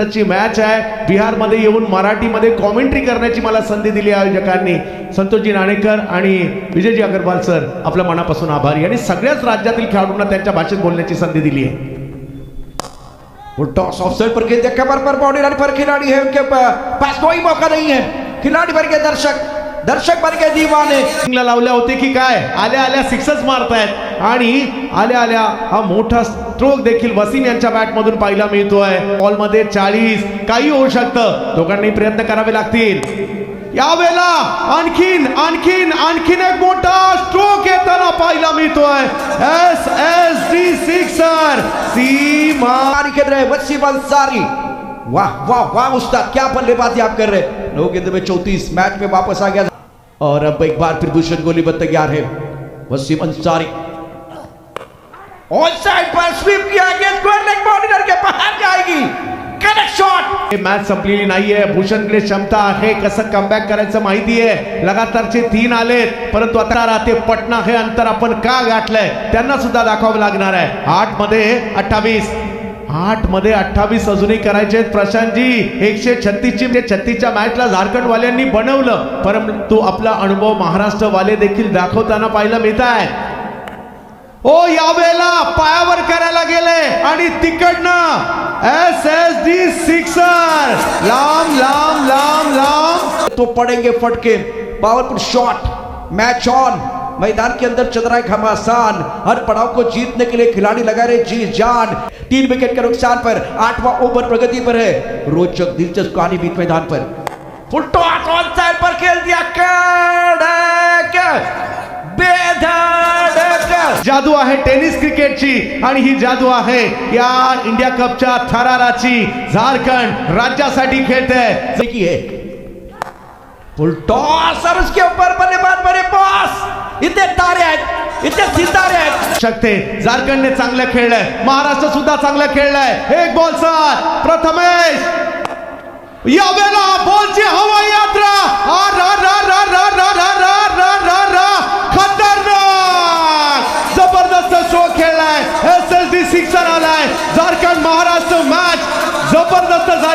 ची मॅच आहे. बिहारमध्ये येऊन मराठीमध्ये कॉमेंट्री करण्याची मला संधी दिली आयोजकांनी. संतोषजी नाणेकर आणि विजयजी अग्रवाल सर, आपल्या मनापासून आभारी. आणि सगळ्याच राज्यातील खेळाडूंना त्यांच्या भाषेत बोलण्याची संधी दिली आहे. टॉस ऑफ साइड पर गेंद कमर पर बाउंड्री पर खिलाड़ी है, उनके पास कोई मौका नहीं है. खिलाड़ी भर के दर्शक भर के दीवाने लावल्या होते की काय, आल्या आल्या सिक्सच मारतायत आणि आल्या आल्या हा मोठा स्ट्रोक देखील वसीम यांच्या बॅट मधून पाहायला मिळतोय. बॉल मध्ये 40 काही होऊ शकतं. दोघांनी प्रयत्न करावे लागतील. यावेळेला आणखीन एक मोठा स्ट्रोक येताना पाहायला मिळतोय. SSD सिक्सर सीमा खेल रहे वसीम अंसारी. वाह वाह वाह उस्ताद, क्या बल्लेबाजी आप कर रहे. 9 गेंद में 34 मैच में वापस आ गया. और अब एक बार फिर भूषण गोली पर तैयार है वसीम अंसारी. ऑन साइड पर स्वीप किया, गेंद स्क्वायर लेग बाउंड्री के बाहर जाएगी. Connect shot. मॅच संपलेली नाहीये. भूषणकडे क्षमता आहे, कसं कमबॅक करायचं माहिती आहे. लगातारचे 3 आलेत, परंतु आता राहते पटना हे अंतर आपण का गाठलंय त्यांना सुद्धा दाखवावं लागणार आहे. 8 मध्ये 28 अजूनही करायचे. प्रशांतजी 136च्या मॅचला झारखंडवाल्यांनी बनवलं, परंतु आपला अनुभव महाराष्ट्रवाले देखील दाखवताना पाहायला मिळत आहे. ओ यावेळेला पायावर करायला गेले आणि तिकडनं SSD सिक्सर लांब तो पड़ेंगे फटके. Powerful shot. Match on. मैदान के अंदर चल रहा है घमासान. हर पड़ाव को जीतने के लिए खिलाड़ी लगा रहे जी जान. 3 विकेट के नुकसान पर 8वां ओवर प्रगति पर है. रोचक दिलचस्प कहानी बीच मैदान पर. फुल टॉस ऑन साइड पर खेल दिया. जादू आहे टेनिस क्रिकेटची आणि ही जादू आहे या इंडिया कपच्या थराराची. झारखंड राज्यासाठी खेळते की है. फुल टॉस और उसके ऊपर बल्लेबाज बड़े बॉस. इतने तारे आहेत, इतने सितारे आहेत. शकते. झारखंडने चांगलं खेळलंय, महाराष्ट्र सुद्धा चांगलं खेळलंय. एक बॉल साथ प्रथमेश. यावेळेला बॉलची हवाई यात्रा. जबरदस्त शो खेळलाय. SSD सिक्सर आलाय. झारखंड महाराष्ट्र मॅच जबरदस्त झाली.